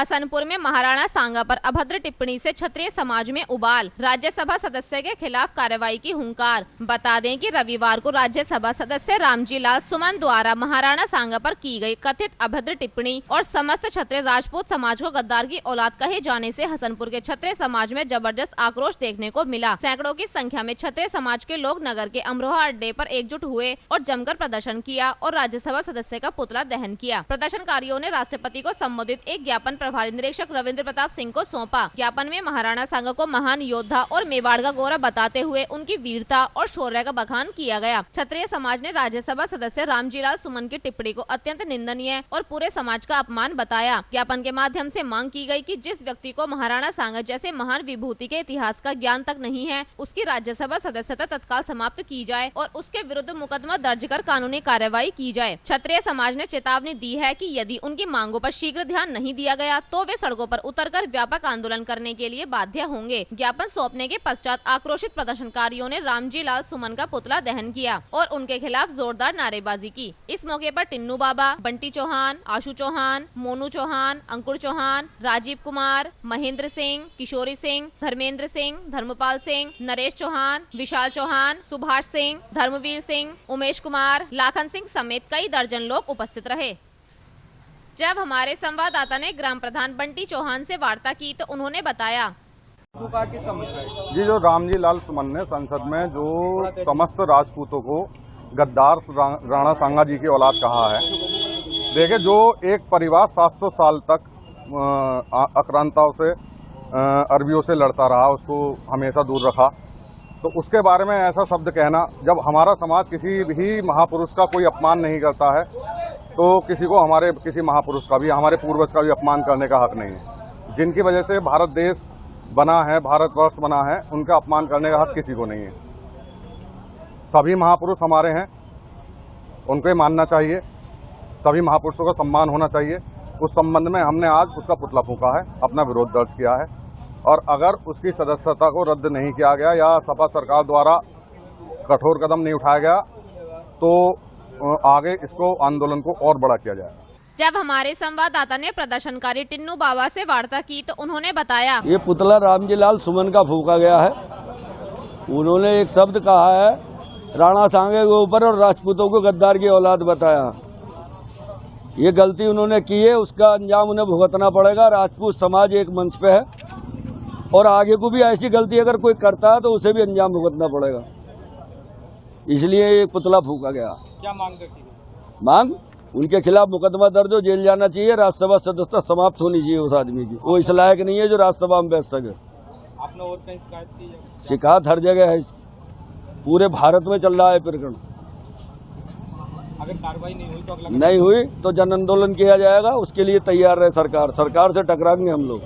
हसनपुर में महाराणा सांगा पर अभद्र टिप्पणी से क्षत्रिय समाज में उबाल, राज्यसभा सदस्य के खिलाफ कार्रवाई की हुंकार। बता दें कि रविवार को राज्यसभा सदस्य रामजी लाल सुमन द्वारा महाराणा सांगा पर की गई कथित अभद्र टिप्पणी और समस्त क्षत्रिय राजपूत समाज को गद्दार की औलाद कहे जाने से हसनपुर के क्षत्रिय समाज में जबरदस्त आक्रोश देखने को मिला। सैकड़ों की संख्या में क्षत्रिय समाज के लोग नगर के अमरोहा अड्डे पर एकजुट हुए और जमकर प्रदर्शन किया और राज्यसभा सदस्य का पुतला दहन किया। प्रदर्शनकारियों ने राष्ट्रपति को संबोधित एक ज्ञापन प्रभारी निरीक्षक रविंद्र प्रताप सिंह को सौंपा। ज्ञापन में महाराणा सांगा को महान योद्धा और मेवाड़ का गौरव बताते हुए उनकी वीरता और शौर्य का बखान किया गया। क्षत्रिय समाज ने राज्यसभा सदस्य रामजी लाल सुमन की टिप्पणी को अत्यंत निंदनीय और पूरे समाज का अपमान बताया। ज्ञापन के माध्यम से मांग की गई कि जिस व्यक्ति को महाराणा सांगा जैसे महान विभूति के इतिहास का ज्ञान तक नहीं है, उसकी राज्यसभा सदस्यता तत्काल समाप्त की जाए और उसके विरुद्ध मुकदमा दर्ज कर कानूनी कार्रवाई की जाए। क्षत्रिय समाज ने चेतावनी दी है कि यदि उनकी मांगों पर शीघ्र ध्यान नहीं दिया गया तो वे सड़कों पर उतरकर व्यापक आंदोलन करने के लिए बाध्य होंगे। ज्ञापन सौंपने के पश्चात आक्रोशित प्रदर्शनकारियों ने रामजी लाल सुमन का पुतला दहन किया और उनके खिलाफ जोरदार नारेबाजी की। इस मौके पर टिन्नू बाबा, बंटी चौहान, आशु चौहान, मोनू चौहान, अंकुर चौहान, राजीव कुमार, महेंद्र सिंह, किशोरी सिंह, धर्मेंद्र सिंह, धर्मपाल सिंह, नरेश चौहान, विशाल चौहान, सुभाष सिंह, धर्मवीर सिंह, उमेश कुमार, लाखन सिंह समेत कई दर्जन लोग उपस्थित रहे। जब हमारे संवाददाता ने ग्राम प्रधान बंटी चौहान से वार्ता की तो उन्होंने बताया, जी जो रामजी लाल सुमन ने संसद में जो समस्त राजपूतों को गद्दार राणा सांगा जी की औलाद कहा है, देखिए जो एक परिवार 700 साल तक आक्रांताओं से अरबियों से लड़ता रहा, उसको हमेशा दूर रखा, तो उसके बारे में ऐसा शब्द कहना, जब हमारा समाज किसी भी महापुरुष का कोई अपमान नहीं करता है तो किसी को हमारे किसी महापुरुष का भी, हमारे पूर्वज का भी अपमान करने का हक नहीं है। जिनकी वजह से भारत देश बना है, भारतवर्ष बना है, उनका अपमान करने का हक किसी को नहीं है। सभी महापुरुष हमारे हैं, उनको मानना चाहिए, सभी महापुरुषों का सम्मान होना चाहिए। उस संबंध में हमने आज उसका पुतला फूंका है, अपना विरोध दर्ज किया है और अगर उसकी सदस्यता को रद्द नहीं किया गया या सपा सरकार द्वारा कठोर कदम नहीं उठाया गया तो आगे इसको आंदोलन को और बड़ा किया जाएगा। जब हमारे संवाददाता ने प्रदर्शनकारी टिन्नू बाबा से वार्ता की तो उन्होंने बताया, ये पुतला रामजी लाल सुमन का फूंका गया है। उन्होंने एक शब्द कहा है राणा सांगे के ऊपर और राजपूतों को गद्दार की औलाद बताया। ये गलती उन्होंने की है, उसका अंजाम उन्हें भुगतना पड़ेगा। राजपूत समाज एक मंच पे है और आगे को भी ऐसी गलती अगर कोई करता है तो उसे भी अंजाम भुगतना पड़ेगा, इसलिए ये पुतला फूंका गया। क्या मांग करती है? मांग उनके खिलाफ मुकदमा दर्ज हो, जेल जाना चाहिए, राज्यसभा सदस्यता समाप्त होनी चाहिए उस आदमी की। वो इस लायक नहीं है जो राज्यसभा में बैठ सके। आपने और कहीं शिकायत की है? शिकायत हर जगह है, पूरे भारत में चल रहा है प्रकरण। अगर कार्रवाई नहीं हुई तो अगला नहीं हुई तो जन आंदोलन किया जाएगा, उसके लिए तैयार है सरकार। सरकार से टकराएंगे हम लोग।